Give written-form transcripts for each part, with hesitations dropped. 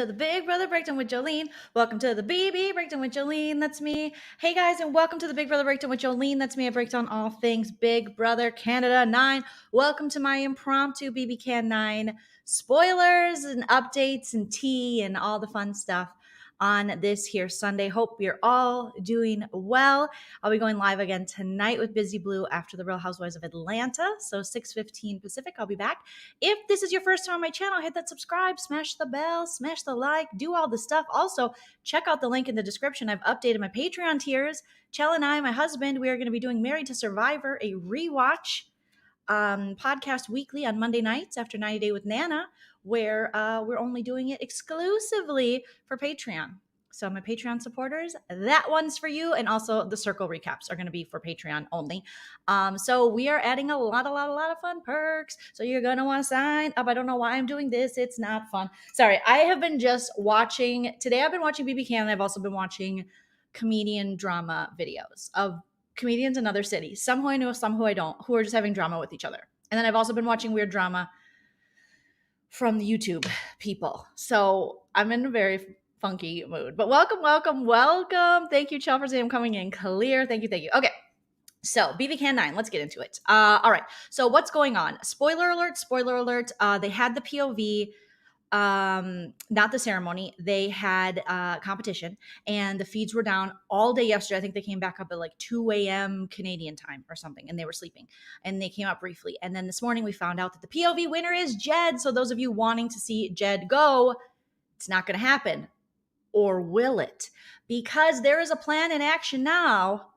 the Big Brother Breakdown with Joleen. Welcome to the BB Breakdown with Joleen. That's me. Hey guys, and welcome to the Big Brother Breakdown with Joleen. That's me. I break down all things Big Brother Canada 9. Welcome to my impromptu BBCAN9 spoilers and updates and tea and all the fun stuff on this here Sunday. Hope you're all doing well. I'll be going live again tonight with Busy Blue after the Real Housewives of Atlanta. So 6:15 Pacific, I'll be back. If this is your first time on my channel, hit that subscribe, smash the bell, smash the like, do all the stuff. Also, check out the link in the description. I've updated my Patreon tiers. Chell and I, my husband, we are going to be doing Married to Survivor, a rewatch podcast weekly on Monday nights after 90 Day with Nana, where we're only doing it exclusively for Patreon. So my Patreon supporters, that one's for you. And also the circle recaps are going to be for Patreon only. So we are adding a lot of fun perks. So you're going to want to sign up. I don't know why I'm doing this. It's not fun. Sorry. I have been just watching. Today I've been watching BBCAN and I've also been watching comedian drama videos of comedians in other cities. Some who I know, some who I don't, who are just having drama with each other. And then I've also been watching weird drama from the YouTube people. So I'm in a very funky mood. But welcome. Thank you, Chell, for saying I'm coming in clear. Thank you. Okay. So BBCAN9, let's get into it. All right. So what's going on? Spoiler alert. They had the POV, not the ceremony. They had competition and the feeds were down all day yesterday. I think they came back up at like 2 a.m. Canadian time or something, and they were sleeping, and they came up briefly. And then this morning we found out that the POV winner is Jed. So those of you wanting to see Jed go, it's not going to happen. Or will it? Because there is a plan in action now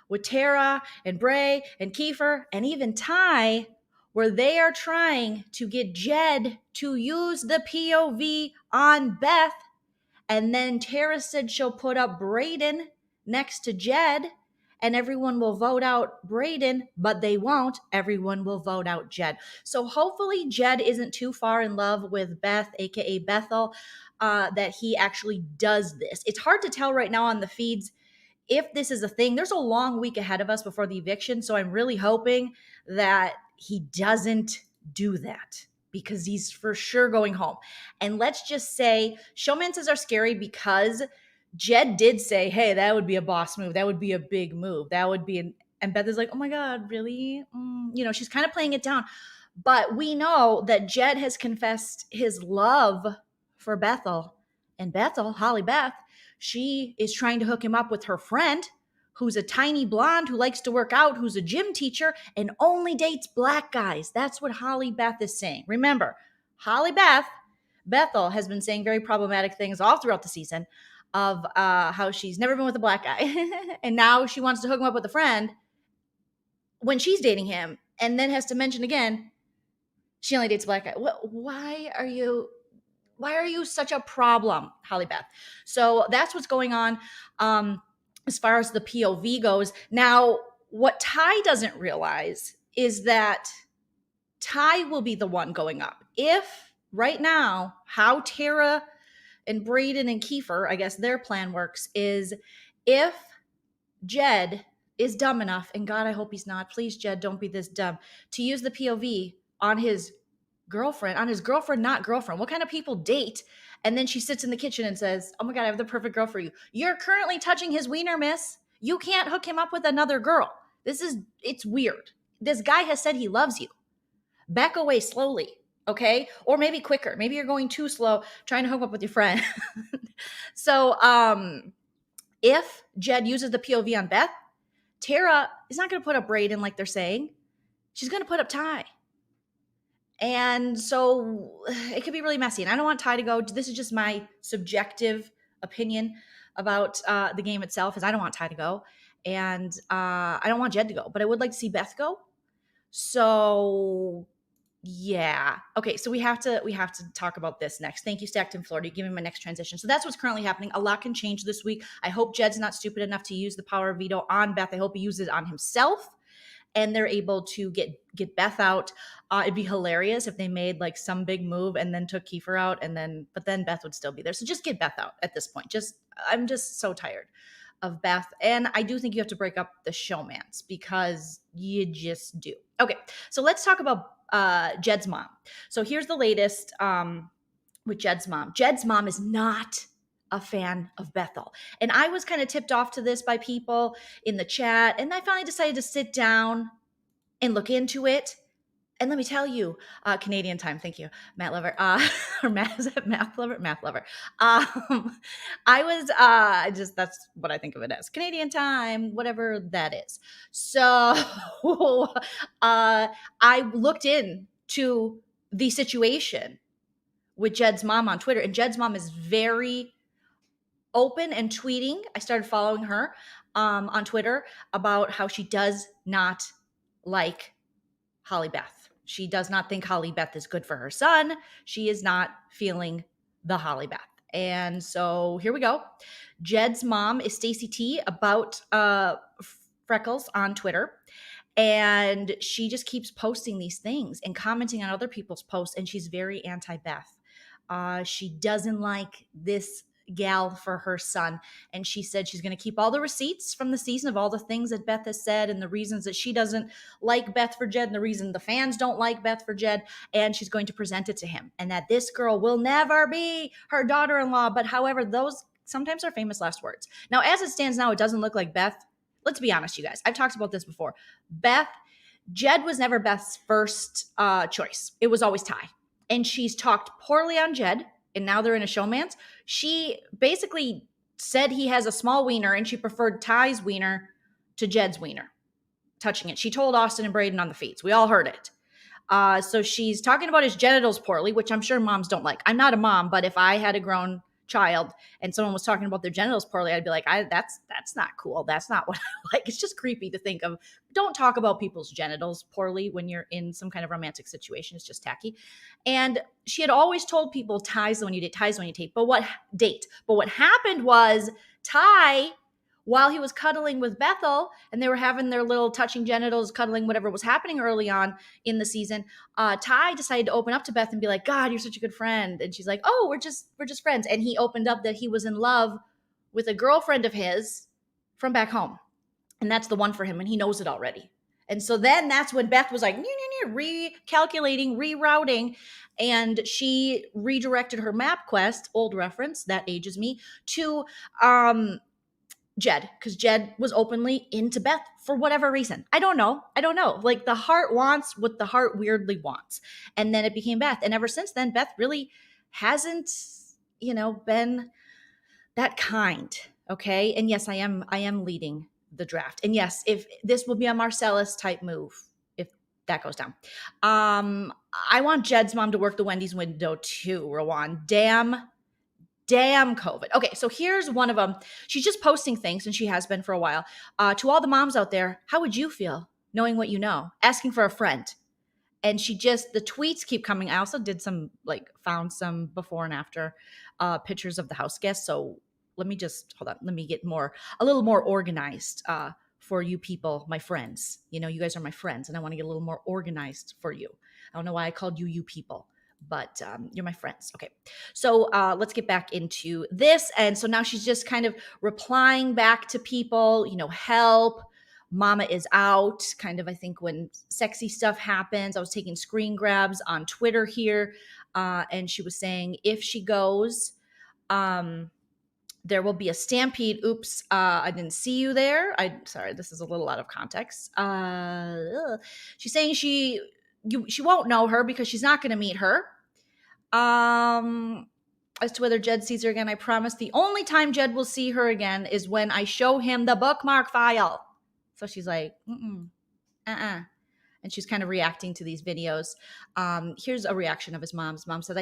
with Tara and Bray and Kiefer and even Ty, where they are trying to get Jed to use the POV on Beth. And then Tara said she'll put up Brayden next to Jed, and everyone will vote out Brayden, but they won't. Everyone will vote out Jed. So hopefully Jed isn't too far in love with Beth, aka Bethel, that he actually does this. It's hard to tell right now on the feeds if this is a thing. There's a long week ahead of us before the eviction, so I'm really hoping that he doesn't do that, because he's for sure going home. And let's just say showmances are scary, because Jed did say, hey, that would be a boss move. That would be a big move. That would be and Beth is like, oh my God, really? She's kind of playing it down. But we know that Jed has confessed his love for Bethel. And Bethel, Holly Beth, she is trying to hook him up with her friend, who's a tiny blonde who likes to work out, who's a gym teacher and only dates black guys. That's what Holly Beth is saying. Remember, Bethel has been saying very problematic things all throughout the season of how she's never been with a black guy. And now she wants to hook him up with a friend when she's dating him, and then has to mention again, she only dates black guys. Why are you such a problem, Holly Beth? So that's what's going on as far as the POV goes. Now, what Ty doesn't realize is that Ty will be the one going up. If right now, how Tara and Brayden and Kiefer, I guess their plan works, is if Jed is dumb enough, and God, I hope he's not. Please, Jed, don't be this dumb, to use the POV on his girlfriend, not girlfriend. What kind of people date? And then she sits in the kitchen and says, oh my God, I have the perfect girl for you. You're currently touching his wiener, miss. You can't hook him up with another girl. It's weird. This guy has said he loves you. Back away slowly, okay? Or maybe quicker. Maybe you're going too slow trying to hook up with your friend. So if Jed uses the POV on Beth, Tara is not going to put up Brayden like they're saying. She's going to put up Ty. And so it could be really messy. And I don't want Ty to go. This is just my subjective opinion about the game itself, is I don't want Ty to go. And I don't want Jed to go. But I would like to see Beth go. So yeah. Okay, so we have to talk about this next. Thank you, Stackton, Florida. Give me my next transition. So that's what's currently happening. A lot can change this week. I hope Jed's not stupid enough to use the power of veto on Beth. I hope he uses it on himself, and they're able to get Beth out. It'd be hilarious if they made like some big move and then took Kiefer out, but then Beth would still be there. So just get Beth out at this point. I'm just so tired of Beth. And I do think you have to break up the showmance, because you just do. Okay, so let's talk about Jed's mom. So here's the latest with Jed's mom. Jed's mom is not a fan of Bethel. And I was kind of tipped off to this by people in the chat. And I finally decided to sit down and look into it. And let me tell you, Canadian time, thank you, Matt Lover, or Matt, is that Math Lover? Math Lover. I was, that's what I think of it as, Canadian time, whatever that is. So I looked into the situation with Jed's mom on Twitter, and Jed's mom is very open and tweeting. I started following her on Twitter about how she does not like Holly Beth. She does not think Holly Beth is good for her son. She is not feeling the Holly Beth. And so here we go. Jed's mom is Stacey T about Freckles on Twitter. And she just keeps posting these things and commenting on other people's posts. And she's very anti-Beth. She doesn't like this gal for her son. And she said she's going to keep all the receipts from the season of all the things that Beth has said and the reasons that she doesn't like Beth for Jed and the reason the fans don't like Beth for Jed. And she's going to present it to him. And that this girl will never be her daughter-in-law. But however, those sometimes are famous last words. Now, as it stands now, it doesn't look like Beth. Let's be honest, you guys. I've talked about this before. Jed was never Beth's first choice. It was always Ty. And she's talked poorly on Jed, and now they're in a showmance. She basically said he has a small wiener, and she preferred Ty's wiener to Jed's wiener, touching it. She told Austin and Braden on the feeds. We all heard it. So she's talking about his genitals poorly, which I'm sure moms don't like. I'm not a mom, but if I had a grown child and someone was talking about their genitals poorly, I'd be like, that's not cool. That's not what I like. It's just creepy to think of. Don't talk about people's genitals poorly when you're in some kind of romantic situation. It's just tacky. And she had always told people ties when you date, ties when you date. But what happened was Ty, while he was cuddling with Bethel and they were having their little touching genitals, cuddling, whatever was happening early on in the season, Ty decided to open up to Beth and be like, God, you're such a good friend. And she's like, oh, we're just friends. And he opened up that he was in love with a girlfriend of his from back home. And that's the one for him. And he knows it already. And so then that's when Beth was like, recalculating, rerouting. And she redirected her map quest, old reference, that ages me, to Jed, because Jed was openly into Beth for whatever reason. I don't know. Like the heart wants what the heart weirdly wants. And then it became Beth. And ever since then, Beth really hasn't, been that kind. Okay. And yes, I am leading the draft. And yes, if this will be a Marcellus type move, if that goes down. I want Jed's mom to work the Wendy's window too, Rawan. Damn COVID. Okay, so here's one of them. She's just posting things, and she has been for a while. To all the moms out there, how would you feel knowing what you know? Asking for a friend. And the tweets keep coming. I also did found some before and after pictures of the house guests. So let me just, hold on. Let me get a little more organized for you people, my friends. You guys are my friends, and I want to get a little more organized for you. I don't know why I called you people. But you're my friends. Okay. So let's get back into this. And so now she's just kind of replying back to people, help, mama is out. Kind of, I think when sexy stuff happens, I was taking screen grabs on Twitter here. And she was saying, if she goes, there will be a stampede. Oops, I didn't see you there. Sorry, this is a little out of context. She's saying she won't know her because she's not going to meet her. As to whether Jed sees her again, I promise the only time Jed will see her again is when I show him the bookmark file. So she's like, and she's kind of reacting to these videos. Here's a reaction of his mom. His mom says,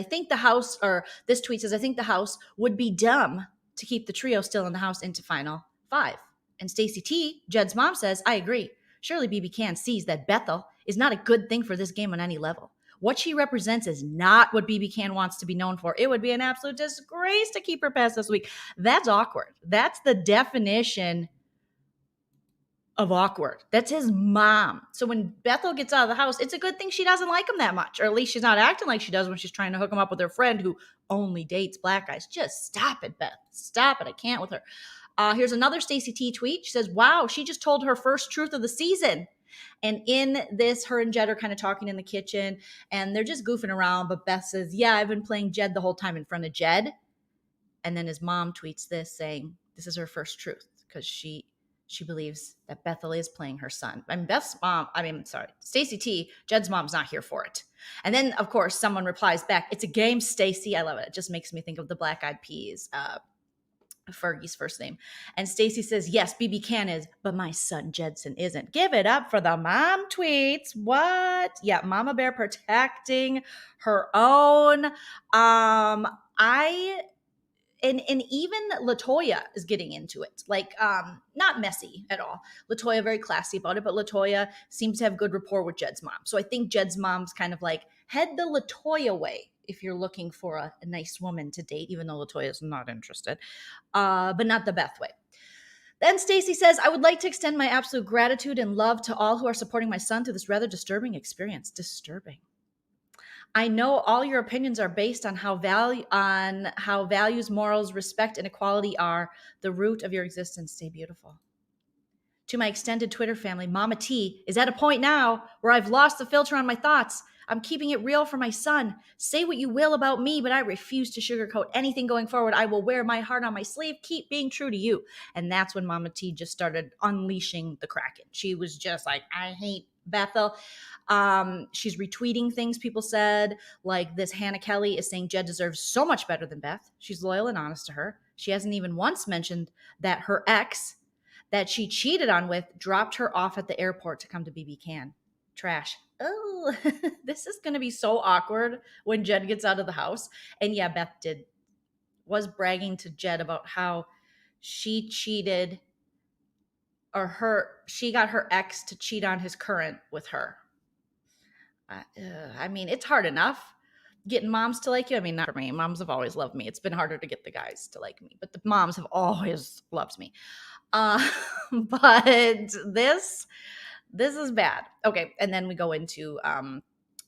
this tweet says, I think the house would be dumb to keep the trio still in the house into final 5. And Stacey T, Jed's mom, says, I agree. Surely BBCAN sees that Bethel is not a good thing for this game on any level. What she represents is not what BBCAN wants to be known for. It would be an absolute disgrace to keep her past this week. That's awkward. That's the definition of awkward. That's his mom. So when Bethel gets out of the house, it's a good thing she doesn't like him that much. Or at least she's not acting like she does when she's trying to hook him up with her friend who only dates black guys. Just stop it, Beth. Stop it. I can't with her. Here's another Stacey T tweet. She says, wow, she just told her first truth of the season. And in this, her and Jed are kind of talking in the kitchen and they're just goofing around. But Beth says, yeah, I've been playing Jed the whole time in front of Jed. And then his mom tweets this saying, this is her first truth because she believes that Bethel is playing her son. Stacey T, Jed's mom's not here for it. And then, of course, someone replies back, it's a game, Stacey. I love it. It just makes me think of the Black Eyed Peas, Fergie's first name. And Stacey says, yes, BBCAN is, but my son Jedson isn't. Give it up for the mom tweets. What? Yeah, Mama Bear protecting her own. And even LaToya is getting into it. Like, not messy at all. LaToya very classy about it, but LaToya seems to have good rapport with Jed's mom. So I think Jed's mom's kind of like, head the LaToya way if you're looking for a nice woman to date, even though LaToya's not interested, but not the Beth way. Then Stacey says, I would like to extend my absolute gratitude and love to all who are supporting my son through this rather disturbing experience. Disturbing. I know all your opinions are based on how values, morals, respect, and equality are the root of your existence. Stay beautiful. To my extended Twitter family, Mama T is at a point now where I've lost the filter on my thoughts. I'm keeping it real for my son. Say what you will about me, but I refuse to sugarcoat anything going forward. I will wear my heart on my sleeve. Keep being true to you. And that's when Mama T just started unleashing the Kraken. She was just like, I hate Bethel. She's retweeting things people said, like this Hannah Kelly is saying Jed deserves so much better than Beth. She's loyal and honest to her. She hasn't even once mentioned that her ex that she cheated on with dropped her off at the airport to come to BBCAN. Trash. Oh, this is going to be so awkward when Jed gets out of the house. And yeah, Beth was bragging to Jed about how she cheated she got her ex to cheat on his current with her. I mean, it's hard enough getting moms to like you. I mean, not for me. Moms have always loved me. It's been harder to get the guys to like me, but the moms have always loved me. But this is bad. Okay. And then we go into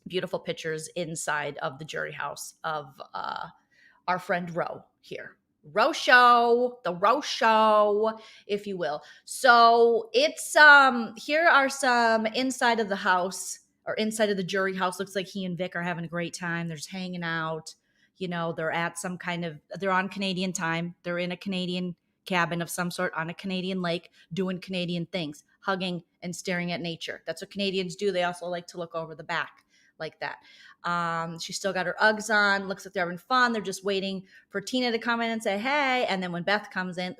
beautiful pictures inside of the jury house of our friend Ro here. The Roe show, if you will. So it's here are some inside of the house or inside of the jury house. Looks like he and Vic are having a great time. They're just hanging out. You know, they're at they're on Canadian time. They're in a Canadian cabin of some sort on a Canadian lake doing Canadian things, hugging and staring at nature. That's what Canadians do. They also like to look over the back like that. She's still got her Uggs on. Looks like they're having fun. They're just waiting for Tina to come in and say, hey. And then when Beth comes in,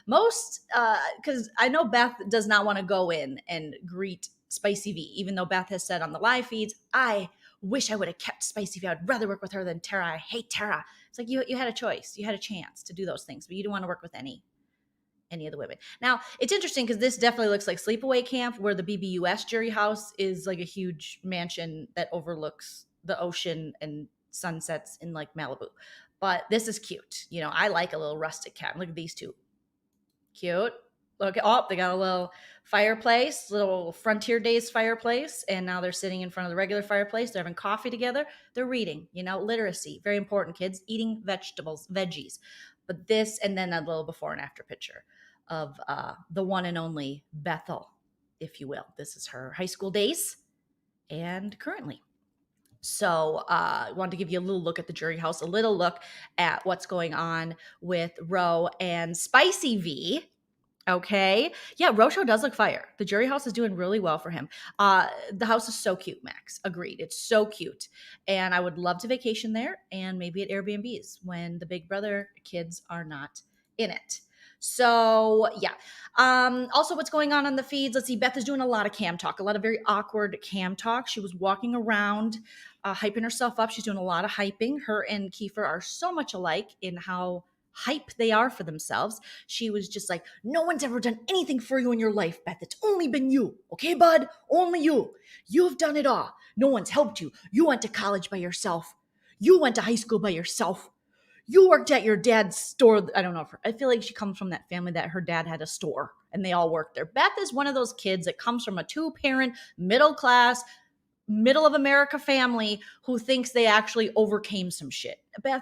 because I know Beth does not want to go in and greet Spicy V, even though Beth has said on the live feeds, I wish I would have kept Spicy V. I'd rather work with her than Tara. I hate Tara. It's like you had a choice. You had a chance to do those things, but you didn't want to work with any of the women. Now, it's interesting because this definitely looks like sleepaway camp, where the BBUS jury house is like a huge mansion that overlooks the ocean and sunsets in like Malibu. But this is cute. You know, I like a little rustic cabin. Look at these two. Cute. Look, they got a little fireplace, little Frontier Days fireplace, and now they're sitting in front of the regular fireplace. They're having coffee together. They're reading, you know, literacy. Very important, kids. Eating veggies. But this, and then a little before and after picture of the one and only Bethel, if you will. This is her high school days and currently. So I wanted to give you a little look at the jury house, a little look at what's going on with Ro and Spicy V. Okay. Yeah, Rocho does look fire. The jury house is doing really well for him. The house is so cute, Max. Agreed. It's so cute. And I would love to vacation there and maybe at Airbnbs when the Big Brother kids are not in it. So yeah. Also what's going on the feeds. Let's see. Beth is doing a lot of cam talk, a lot of very awkward cam talk. She was walking around, hyping herself up. She's doing a lot of hyping. Her and Kiefer are so much alike in how hype they are for themselves. She was just like, no one's ever done anything for you in your life, Beth. It's only been you. Okay, bud? Only you. You've done it all. No one's helped you. You went to college by yourself. You went to high school by yourself. You worked at your dad's store. I don't know. I feel like she comes from that family that her dad had a store and they all worked there. Beth is one of those kids that comes from a 2-parent, middle class, middle of America family who thinks they actually overcame some shit. Beth,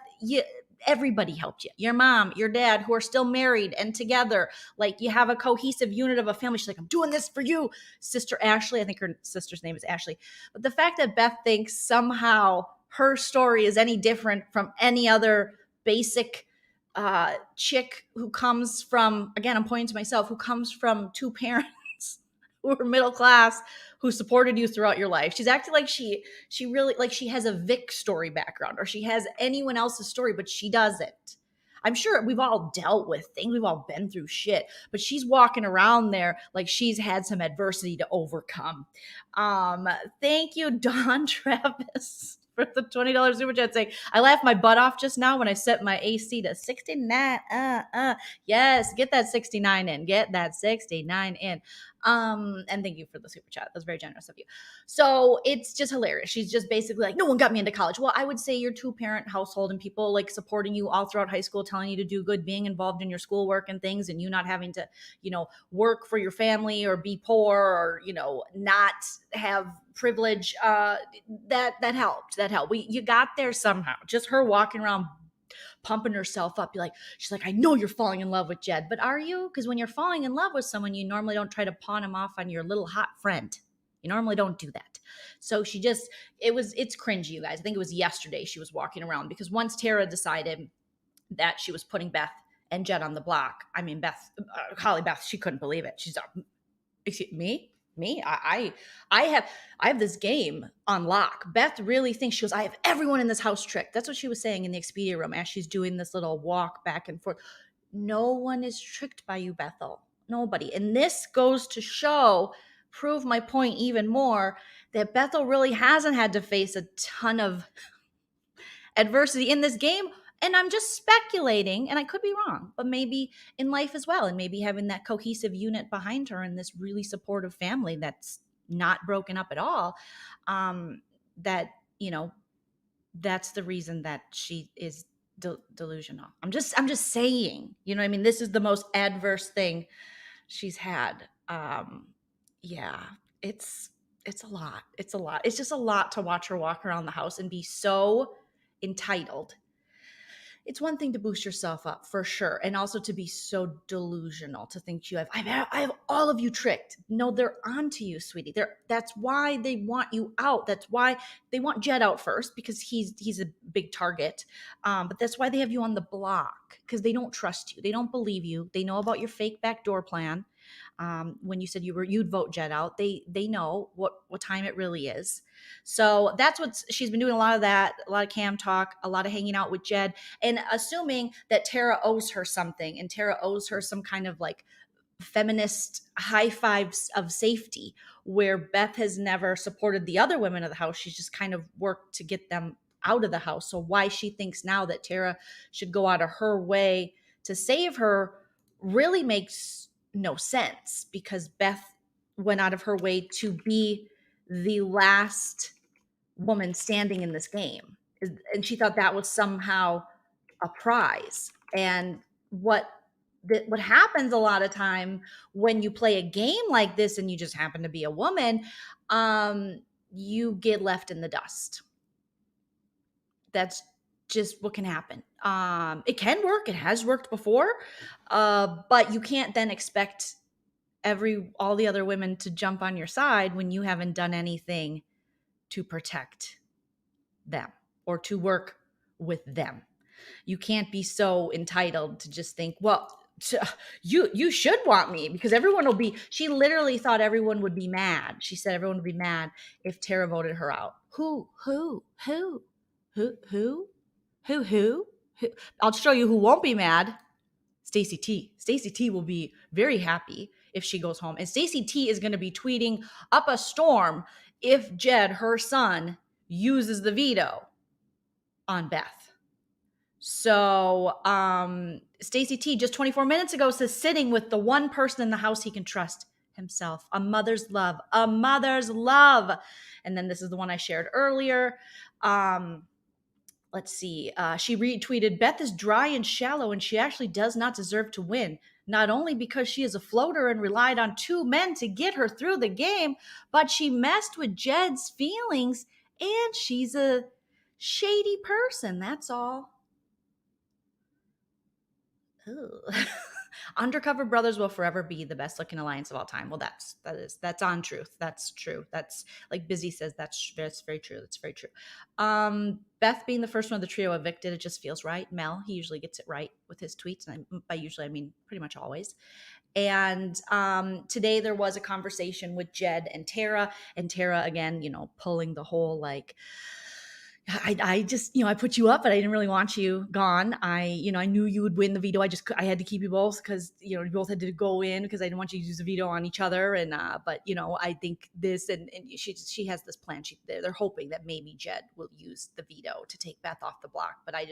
everybody helped you. Your mom, your dad, who are still married and together. Like, you have a cohesive unit of a family. She's like, I'm doing this for you. Sister Ashley, I think her sister's name is Ashley. But the fact that Beth thinks somehow her story is any different from any other basic chick who comes from, again, I'm pointing to myself, who comes from two parents who are middle class, who supported you throughout your life. She's acting like she really, like she has a Vic story background, or she has anyone else's story, but she doesn't. I'm sure we've all dealt with things. We've all been through shit, but she's walking around there like she's had some adversity to overcome. Thank you, Don Travis, for the $20 super chat saying, I laughed my butt off just now when I set my AC to 69. Yes, get that 69 in. Get that 69 in. And thank you for the super chat. That's very generous of you. So it's just hilarious. She's just basically like, no one got me into college. Well, I would say your 2-parent household and people like supporting you all throughout high school, telling you to do good, being involved in your schoolwork and things, and you not having to, work for your family or be poor or, not have privilege. That helped. You got there somehow. Just her walking around pumping herself up. She's like, I know you're falling in love with Jed, but are you? Because when you're falling in love with someone, you normally don't try to pawn him off on your little hot friend. You normally don't do that. So it's cringy, you guys. I think it was yesterday she was walking around, because once Tara decided that she was putting Beth and Jed on the block, I mean, Holly Beth, she couldn't believe it. She's like, excuse me? I have this game on lock. Beth really thinks, she goes, I have everyone in this house tricked. That's what she was saying in the Expedia room as she's doing this little walk back and forth. No one is tricked by you, Bethel. Nobody. And this goes to prove my point even more, that Bethel really hasn't had to face a ton of adversity in this game. And I'm just speculating, and I could be wrong, but maybe in life as well. And maybe having that cohesive unit behind her and this really supportive family that's not broken up at all, that's the reason that she is delusional. I'm just saying, this is the most adverse thing she's had. Yeah, it's a lot. It's a lot. It's just a lot to watch her walk around the house and be so entitled. It's one thing to boost yourself up, for sure, and also to be so delusional, to think I have all of you tricked. No, they're onto you, sweetie. That's why they want you out. That's why they want Jed out first, because he's a big target. But that's why they have you on the block, because they don't trust you. They don't believe you. They know about your fake backdoor plan. When you said you'd vote Jed out, they know what time it really is. So that's what she's been doing. A lot of that, a lot of cam talk, a lot of hanging out with Jed, and assuming that Tara owes her something, and Tara owes her some kind of like feminist high fives of safety, where Beth has never supported the other women of the house. She's just kind of worked to get them out of the house. So why she thinks now that Tara should go out of her way to save her really makes no sense, because Beth went out of her way to be the last woman standing in this game. And she thought that was somehow a prize. And what happens a lot of time when you play a game like this and you just happen to be a woman, you get left in the dust. That's just what can happen. It can work. It has worked before. But you can't then expect all the other women to jump on your side when you haven't done anything to protect them or to work with them. You can't be so entitled to just think, well, you should want me, because everyone will be. She literally thought everyone would be mad. She said everyone would be mad if Tara voted her out. Who? I'll show you who won't be mad. Stacey T. Stacey T will be very happy if she goes home. And Stacey T is going to be tweeting up a storm if Jed, her son, uses the veto on Beth. So Stacey T just 24 minutes ago says sitting with the one person in the house he can trust, himself. A mother's love. A mother's love. And then this is the one I shared earlier. Let's see. She retweeted, Beth is dry and shallow, and she actually does not deserve to win. Not only because she is a floater and relied on two men to get her through the game, but she messed with Jed's feelings, and she's a shady person. That's all. Undercover Brothers will forever be the best looking alliance of all time. Well, that's on truth. That's true. That's like Busy says. That's very true. That's very true. Beth being the first one of the trio evicted, it just feels right. Mel, he usually gets it right with his tweets, and by usually I mean pretty much always. And today there was a conversation with Jed and Tara again, pulling the whole like, I just, I put you up, but I didn't really want you gone. I knew you would win the veto. I had to keep you both because, you both had to go in because I didn't want you to use the veto on each other. And, but, I think this, and she has this plan. They're hoping that maybe Jed will use the veto to take Beth off the block. But I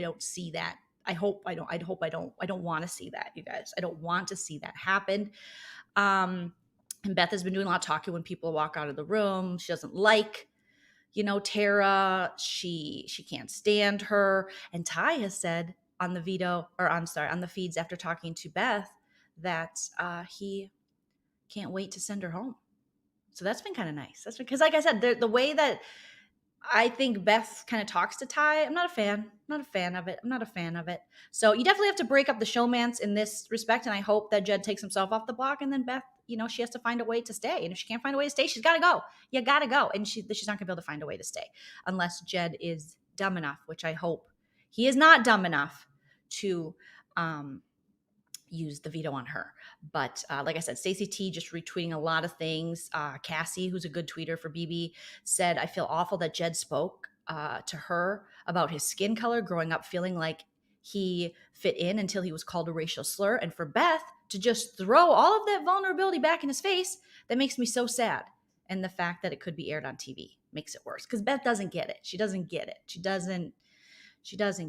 don't see that. I don't want to see that, you guys. I don't want to see that happen. And Beth has been doing a lot of talking when people walk out of the room. She doesn't like, Tara. She can't stand her. And Ty has said on the feeds after talking to Beth that he can't wait to send her home. So that's been kind of nice. That's because, like I said, the way that I think Beth kind of talks to Ty, I'm not a fan. I'm not a fan of it. So you definitely have to break up the showmance in this respect. And I hope that Jed takes himself off the block, and then Beth, she has to find a way to stay. And if she can't find a way to stay, she's got to go. You got to go. And she's not going to be able to find a way to stay unless Jed is dumb enough, which I hope he is not dumb enough to use the veto on her. But like I said, Stacey T just retweeting a lot of things. Cassie, who's a good tweeter for BB, said, I feel awful that Jed spoke to her about his skin color, growing up feeling like he fit in until he was called a racial slur. And for Beth to just throw all of that vulnerability back in his face, that makes me so sad. And the fact that it could be aired on TV makes it worse because Beth doesn't get it. She doesn't get it. She doesn't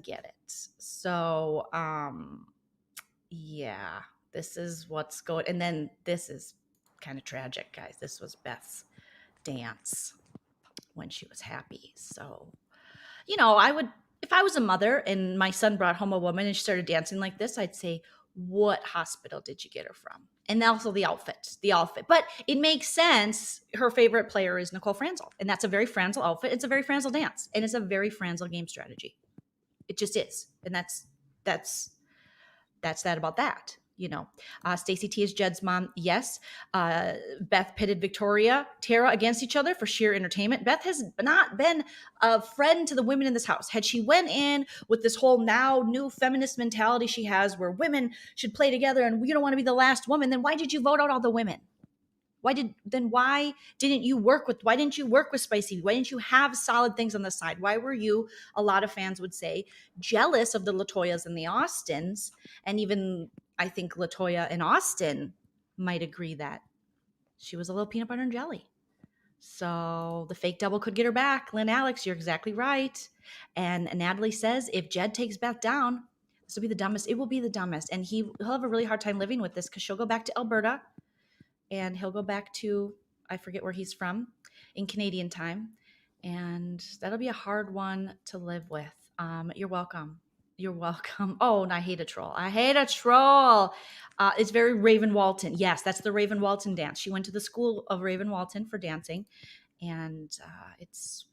get it. So, yeah, this is what's going. And then this is kind of tragic, guys. This was Beth's dance when she was happy. So, I would, if I was a mother and my son brought home a woman and she started dancing like this, I'd say, what hospital did you get her from? And also the outfit. But it makes sense. Her favorite player is Nicole Franzel. And that's a very Franzel outfit. It's a very Franzel dance. And it's a very Franzel game strategy. It just is. And that's that about that. Stacey T is Jed's mom. Yes. Beth pitted Victoria, Tara against each other for sheer entertainment. Beth has not been a friend to the women in this house. Had she went in with this whole now new feminist mentality she has where women should play together and you don't want to be the last woman, then why did you vote out all the women? Why didn't you work with Spicy? Why didn't you have solid things on the side? Why were you, a lot of fans would say, jealous of the LaToyas and the Austins? And even I think LaToya and Austin might agree that she was a little peanut butter and jelly. So the fake double could get her back. Lynn Alex, you're exactly right. And Natalie says if Jed takes Beth down, this will be the dumbest. It will be the dumbest. And he'll have a really hard time living with this because she'll go back to Alberta. And he'll go back to, I forget where he's from, in Canadian time. And that'll be a hard one to live with. You're welcome. Oh, and I hate a troll. It's very Raven Walton. Yes, that's the Raven Walton dance. She went to the school of Raven Walton for dancing. And it's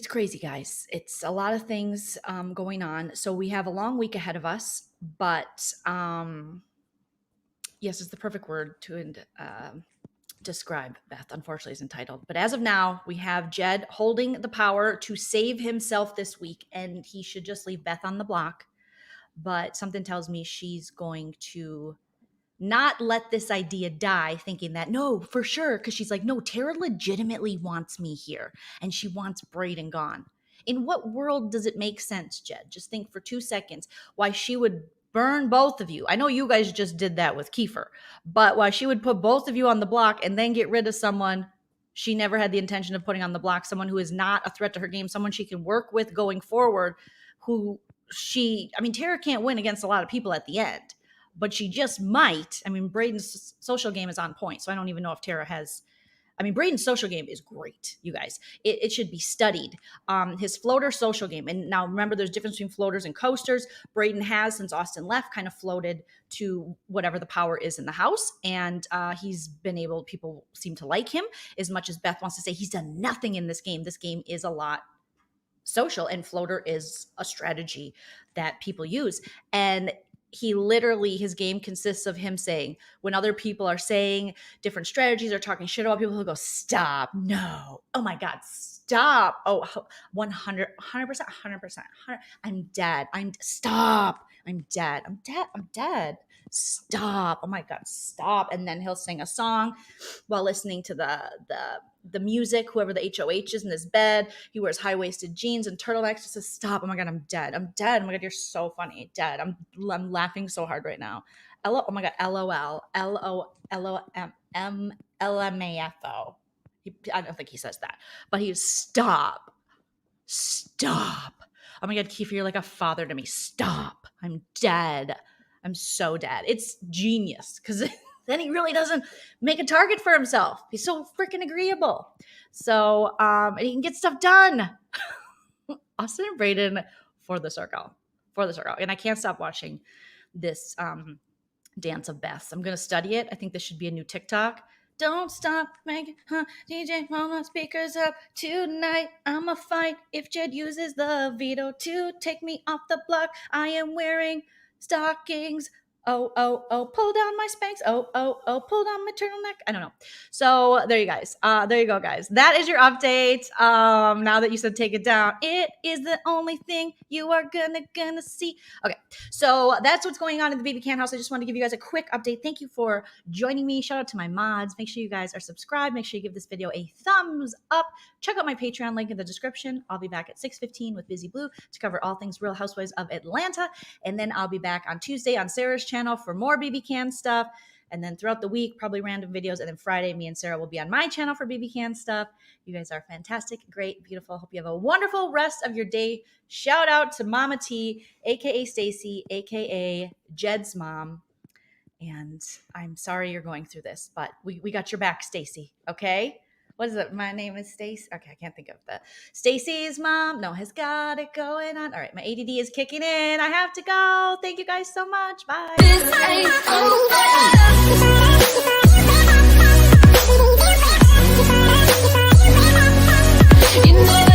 crazy, guys. It's a lot of things going on. So we have a long week ahead of us. But yes, it's the perfect word to describe Beth, unfortunately, is entitled. But as of now, we have Jed holding the power to save himself this week, and he should just leave Beth on the block. But something tells me she's going to not let this idea die, thinking that, no, for sure, because she's like, no, Tara legitimately wants me here, and she wants Brayden gone. In what world does it make sense, Jed? Just think for 2 seconds why she would burn both of you. I know you guys just did that with Kiefer, but why she would put both of you on the block and then get rid of someone she never had the intention of putting on the block, someone who is not a threat to her game, someone she can work with going forward, Tara can't win against a lot of people at the end, but she just might. Brayden's social game is on point, so I don't even know if Tara has. Brayden's social game is great, you guys. It should be studied. His floater social game. And now remember, there's a difference between floaters and coasters. Brayden has, since Austin left, kind of floated to whatever the power is in the house. And people seem to like him as much as Beth wants to say he's done nothing in this game. This game is a lot social, and floater is a strategy that people use. And he literally, his game consists of him saying, when other people are saying different strategies or talking shit about people, he'll go, stop, no, oh my God, stop, oh, 100%, 100%, I'm dead, stop, I'm dead, stop, oh my God, stop. And then he'll sing a song while listening to the music, whoever the HOH is in his bed. He wears high-waisted jeans and turtlenecks. Just says, stop. Oh my God, I'm dead. Oh my God, you're so funny. Dead. I'm laughing so hard right now. Oh my God, LOL. LMAFO. I don't think he says that. But he's stop. Stop. Oh my God, Kiefer, you're like a father to me. Stop. I'm dead. I'm so dead. It's genius because then he really doesn't make a target for himself. He's so freaking agreeable. So, and he can get stuff done. Austin and Brayden for the circle. And I can't stop watching this dance of Beth's. I'm going to study it. I think this should be a new TikTok. Don't stop making, DJ, mama, speakers up tonight. I'ma fight if Jed uses the veto to take me off the block. I am wearing stockings. Oh, pull down my Spanx. Oh, pull down my turtleneck. I don't know. So there you go, guys. That is your update. Now that you said take it down, it is the only thing you are gonna see. Okay, so that's what's going on in the BBCAN house. I just want to give you guys a quick update. Thank you for joining me. Shout out to my mods. Make sure you guys are subscribed. Make sure you give this video a thumbs up. Check out my Patreon link in the description. I'll be back at 6:15 with Busy Blue to cover all things Real Housewives of Atlanta. And then I'll be back on Tuesday on Sarah's channel for more BBCAN stuff. And then throughout the week, probably random videos. And then Friday, me and Sarah will be on my channel for BBCAN stuff. You guys are fantastic, great, beautiful. Hope you have a wonderful rest of your day. Shout out to Mama T, a.k.a. Stacy, a.k.a. Jed's mom. And I'm sorry you're going through this, but we got your back, Stacy, okay? What is it? My name is Stacy. Okay, I can't think of that. Stacy's mom. No, has got it going on. All right, my ADD is kicking in. I have to go. Thank you guys so much. Bye. This ain't over.